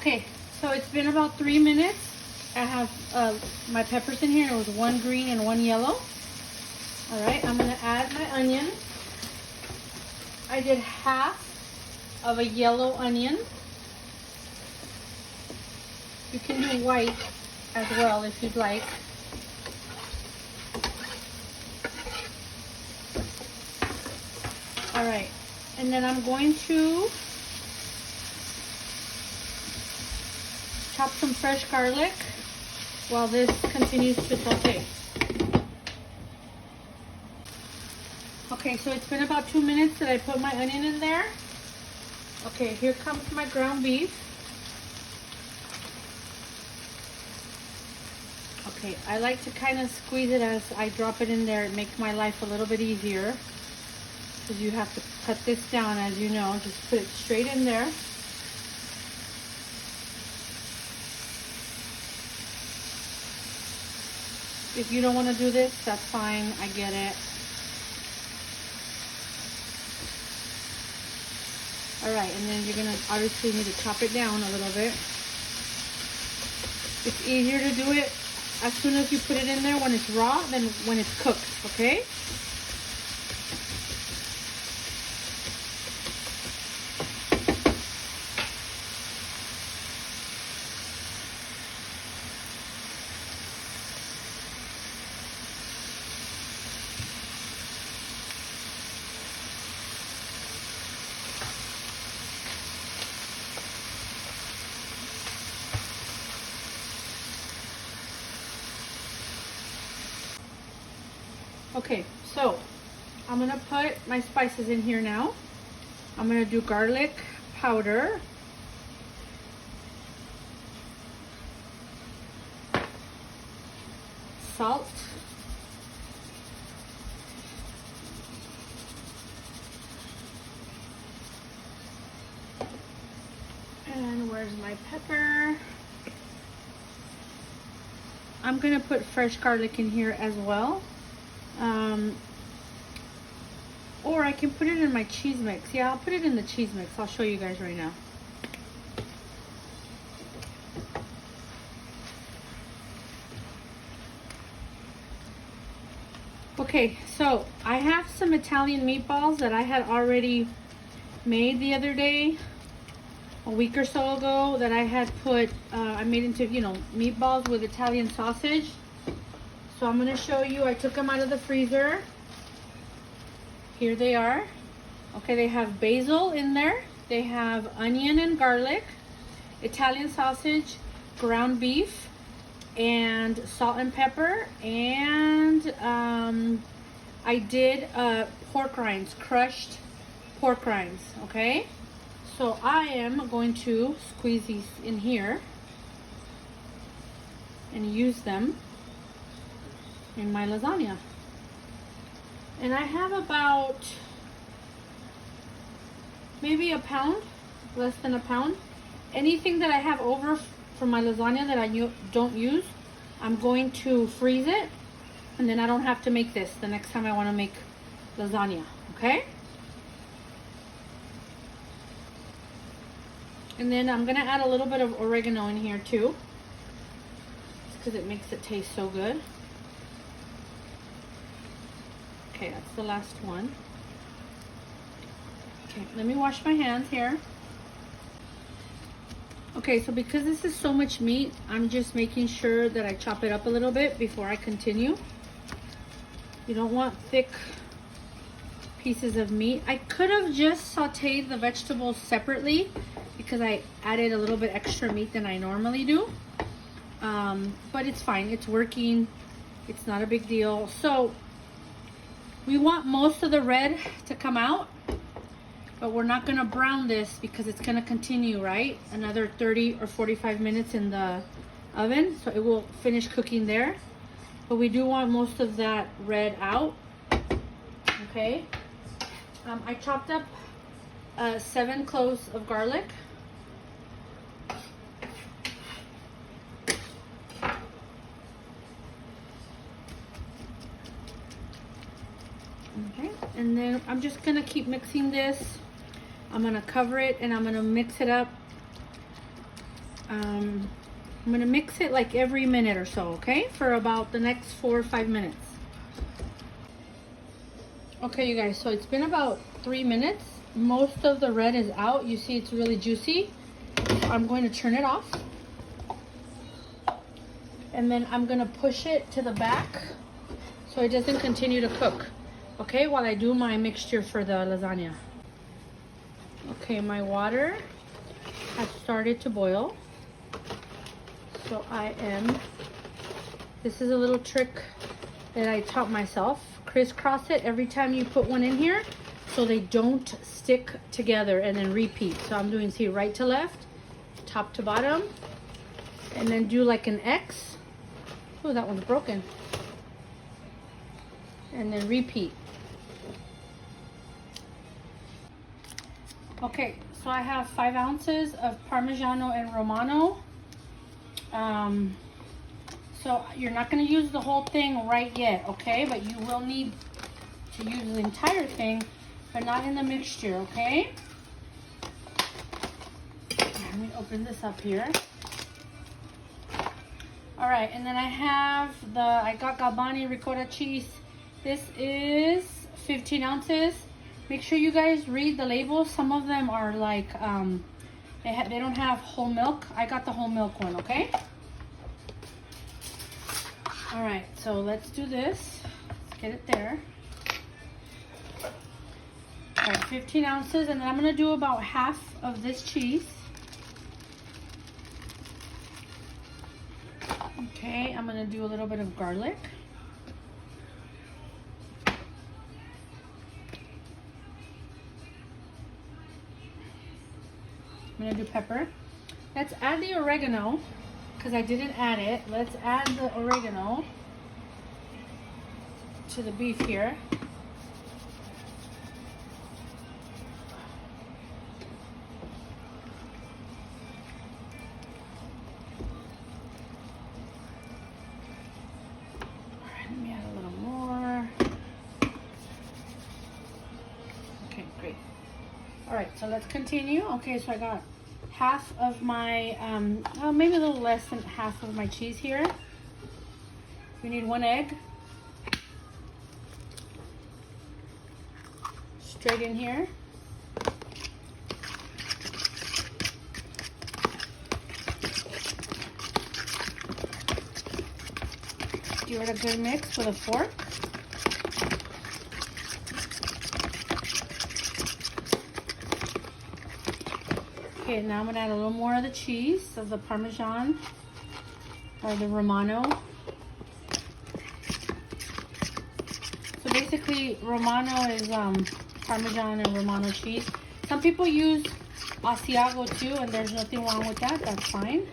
Okay, so it's been about 3 minutes. I have my peppers in here. It was one green and one yellow. All right, I'm gonna add my onion. I did half of a yellow onion. You can do white as well if you'd like. All right, and then I'm going to chop some fresh garlic while this continues to saute. Okay, so it's been about 2 minutes that I put my onion in there. Okay, here comes my ground beef. Okay, I like to kind of squeeze it as I drop it in there. It makes my life a little bit easier because you have to cut this down, as you know. Just put it straight in there. If you don't want to do this, that's fine. I get it. All right, and then you're gonna obviously need to chop it down a little bit. It's easier to do it as soon as you put it in there when it's raw than when it's cooked, okay? Okay, so I'm gonna put my spices in here now. I'm gonna do garlic powder, salt, and where's my pepper? I'm gonna put fresh garlic in here as well. Or I can put it in my cheese mix. Yeah, I'll put it in the cheese mix. I'll show you guys right now. Okay, so I have some Italian meatballs that I had already made the other day, a week or so ago, that I had put, I made into, meatballs with Italian sausage. So I'm gonna show you, I took them out of the freezer. Here they are. Okay, they have basil in there. They have onion and garlic, Italian sausage, ground beef, and salt and pepper. And I did pork rinds, crushed pork rinds, okay? So I am going to squeeze these in here and use them in my lasagna. And I have about maybe a pound, less than a pound. Anything that I have over from my lasagna that I don't use, I'm going to freeze it, and then I don't have to make this the next time I want to make lasagna, okay? And then I'm gonna add a little bit of oregano in here too, because it makes it taste so good. Okay, that's the last one. Okay, let me wash my hands here. Okay, so because this is so much meat, I'm just making sure that I chop it up a little bit before I continue. You don't want thick pieces of meat. I could have just sauteed the vegetables separately because I added a little bit extra meat than I normally do. But it's fine, it's working. It's not a big deal. So we want most of the red to come out, but we're not gonna brown this because it's gonna continue, right? Another 30 or 45 minutes in the oven, so it will finish cooking there. But we do want most of that red out, okay? I chopped up 7 cloves of garlic. Okay, and then I'm just gonna keep mixing this. I'm gonna cover it and I'm gonna mix it up I'm gonna mix it like every minute or so, okay? For about the next 4 or 5 minutes. Okay, you guys, so it's been about 3 minutes. Most of the red is out. You see it's really juicy. So I'm going to turn it off. And then I'm gonna push it to the back so it doesn't continue to cook, okay, while I do my mixture for the lasagna. Okay, my water has started to boil. So this is a little trick that I taught myself. Crisscross it every time you put one in here so they don't stick together and then repeat. So I'm doing, see, right to left, top to bottom, and then do like an X. Oh, that one's broken. And then repeat. Okay, so I have 5 ounces of Parmigiano and Romano. So you're not going to use the whole thing right yet, okay? But you will need to use the entire thing, but not in the mixture, okay? Let me open this up here. All right, and then I got Galbani ricotta cheese. This is 15 ounces. Make sure you guys read the labels. Some of them are like, they don't have whole milk. I got the whole milk one, okay? All right, so let's do this. Let's get it there. All right, 15 ounces, and then I'm gonna do about half of this cheese. Okay, I'm gonna do a little bit of garlic. I'm gonna do pepper. Let's add the oregano, because I didn't add it. Let's add the oregano to the beef here. All right, let me add a little more. Okay, great. All right, so let's continue. Okay, so I got half of my, maybe a little less than half of my cheese here. We need 1 egg. Straight in here. Give it a good mix with a fork. Okay, now I'm gonna add a little more of the cheese, of the Parmesan or the Romano. So basically, Romano is Parmesan and Romano cheese. Some people use Asiago too, and there's nothing wrong with that. That's fine.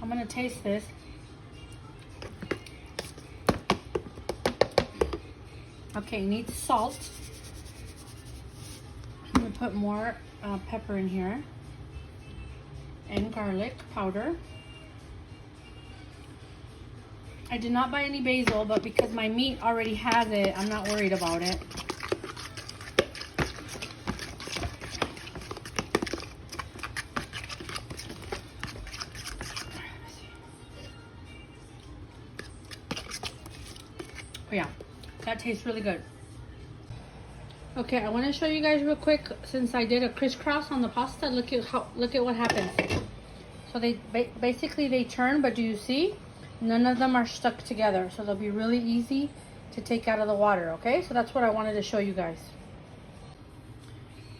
I'm gonna taste this. Okay, needs salt. I'm gonna put more pepper in here and garlic powder. I did not buy any basil, but because my meat already has it, I'm not worried about it. Oh yeah, that tastes really good. Okay, I want to show you guys real quick, since I did a crisscross on the pasta. Look at what happens. So they basically they turn, but do you see? None of them are stuck together, so they'll be really easy to take out of the water. Okay, so that's what I wanted to show you guys.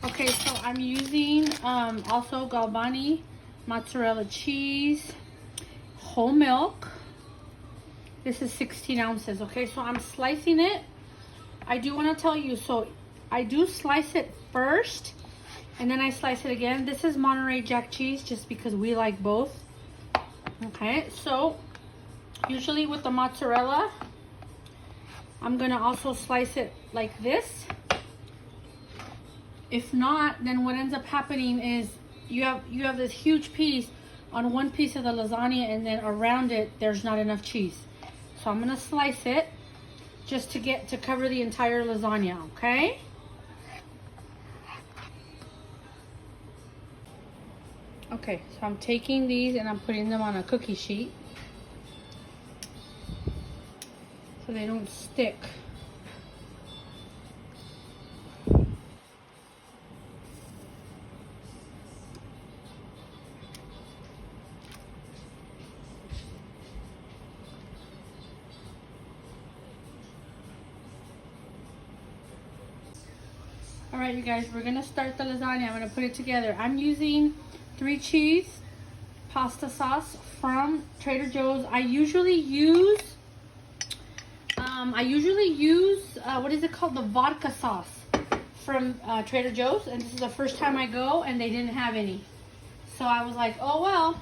Okay, so I'm using also Galbani mozzarella cheese, whole milk. This is 16 ounces. Okay, so I'm slicing it. I do want to tell you, so I do slice it first and then I slice it again. This is Monterey Jack cheese, just because we like both. Okay, so usually with the mozzarella, I'm gonna also slice it like this. If not, then what ends up happening is you have this huge piece on one piece of the lasagna, and then around it there's not enough cheese. So I'm gonna slice it just to cover the entire lasagna, okay? Okay, so I'm taking these and I'm putting them on a cookie sheet so they don't stick. All right, you guys, we're gonna start the lasagna. I'm gonna put it together. I'm using 3 cheese pasta sauce from Trader Joe's. I usually use what is it called? The vodka sauce from Trader Joe's, and this is the first time I go and they didn't have any. So I was like, oh well.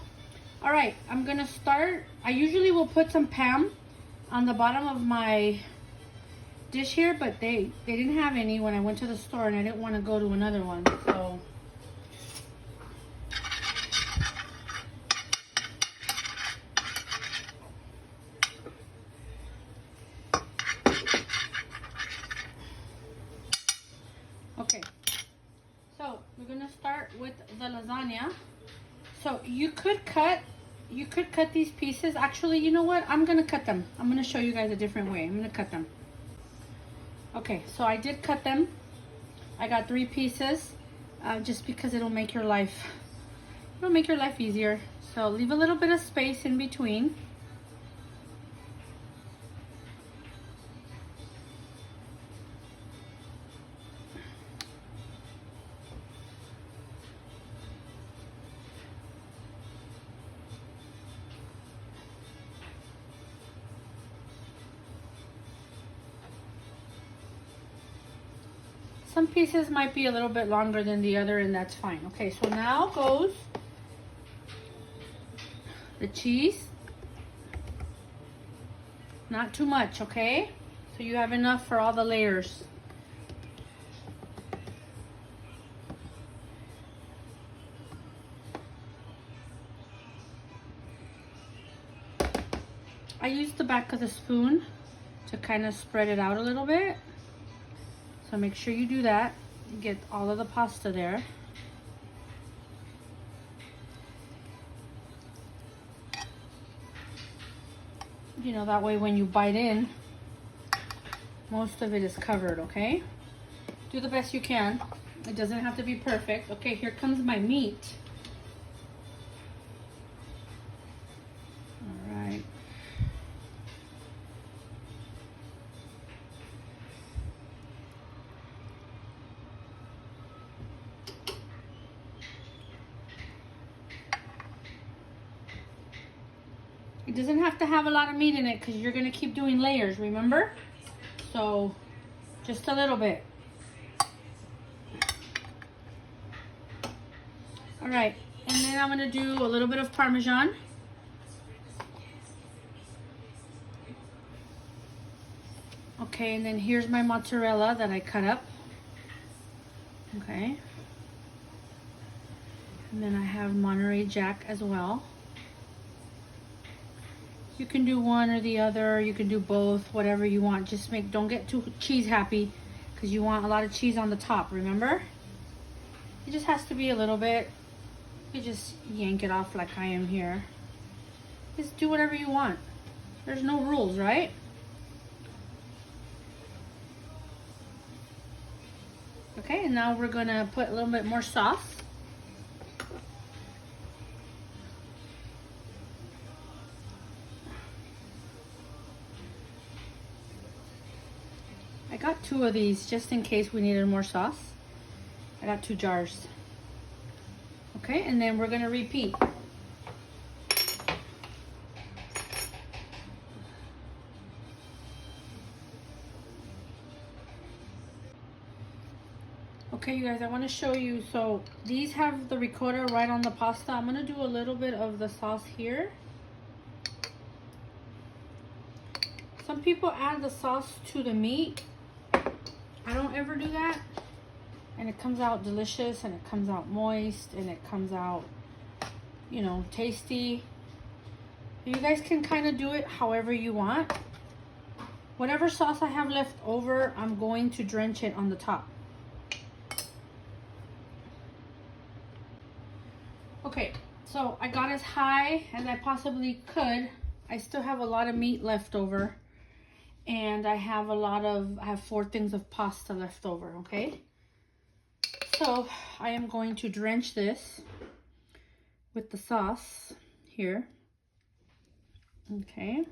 All right, I'm gonna start. I usually will put some Pam on the bottom of my dish here, but they didn't have any when I went to the store, and I didn't want to go to another one. So okay, so we're gonna start with the lasagna. So you could cut these pieces. Actually, you know what? I'm gonna cut them. I'm gonna show you guys a different way. I'm gonna cut them. Okay, so I did cut them. I got 3 pieces, just because it'll make your life easier. So leave a little bit of space in between. Some pieces might be a little bit longer than the other, and that's fine. Okay, so now goes the cheese. Not too much, okay? So you have enough for all the layers. I use the back of the spoon to kind of spread it out a little bit. So make sure you do that. You get all of the pasta there. You know, that way when you bite in, most of it is covered, okay? Do the best you can. It doesn't have to be perfect. Okay, here comes my meat. All right. It doesn't have to have a lot of meat in it because you're going to keep doing layers, remember? So, just a little bit. All right, and then I'm going to do a little bit of Parmesan. Okay, and then here's my mozzarella that I cut up. Okay. And then I have Monterey Jack as well. You can do one or the other, you can do both, whatever you want. Just don't get too cheese happy because you want a lot of cheese on the top, remember? It just has to be a little bit. You just yank it off like I am here. Just do whatever you want. There's no rules, right? Okay, and now we're gonna put a little bit more sauce. I got 2 of these just in case we needed more sauce. I got 2 jars. Okay, and then we're gonna repeat. Okay, you guys, I want to show you. So these have the ricotta right on the pasta. I'm gonna do a little bit of the sauce here. Some people add the sauce to the meat. I don't ever do that, and it comes out delicious, and it comes out moist, and it comes out you know, tasty. You guys can kind of do it however you want. Whatever sauce I have left over, I'm going to drench it on the top. Okay, so I got as high as I possibly could. I still have a lot of meat left over. And I have I have 4 things of pasta left over, okay? So I am going to drench this with the sauce here. Okay.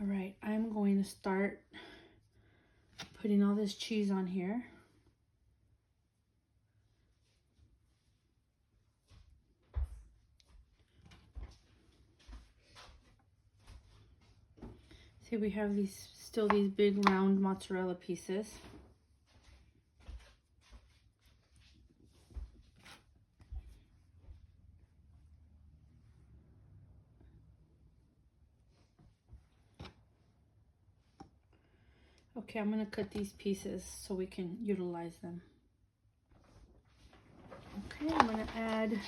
All right, I'm going to start putting all this cheese on here. See, we have still these big round mozzarella pieces. Okay, I'm gonna cut these pieces so we can utilize them. Okay, I'm gonna add,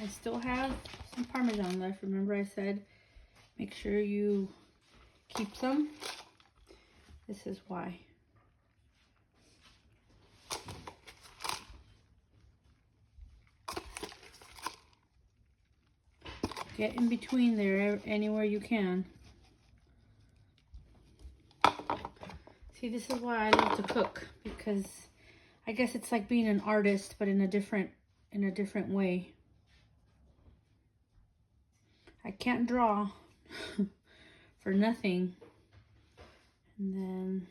I still have some Parmesan left. Remember I said, make sure you keep some. This is why. Get in between there anywhere you can. See, this is why I love to cook, because I guess it's like being an artist, but in a different way. I can't draw for nothing. And then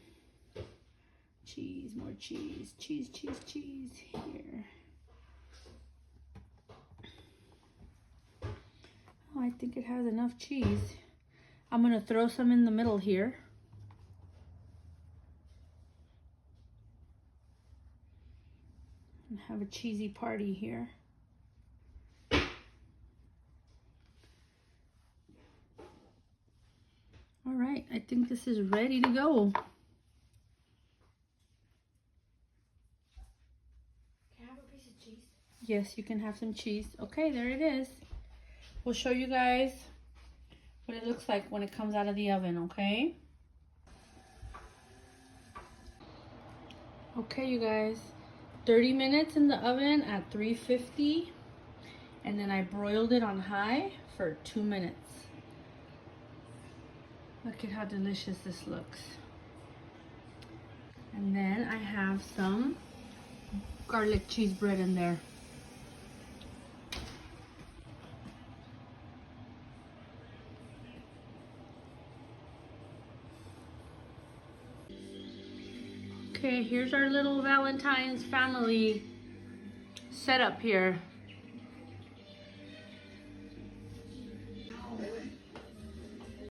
cheese, more cheese, cheese here. Oh, I think it has enough cheese. I'm gonna throw some in the middle here. And have a cheesy party here. All right, I think this is ready to go. Can I have a piece of cheese? Yes, you can have some cheese. Okay, there it is. We'll show you guys what it looks like when it comes out of the oven, okay? Okay, you guys, 30 minutes in the oven at 350, and then I broiled it on high for 2 minutes. Look at how delicious this looks. And then I have some garlic cheese bread in there. Okay, here's our little Valentine's family setup here.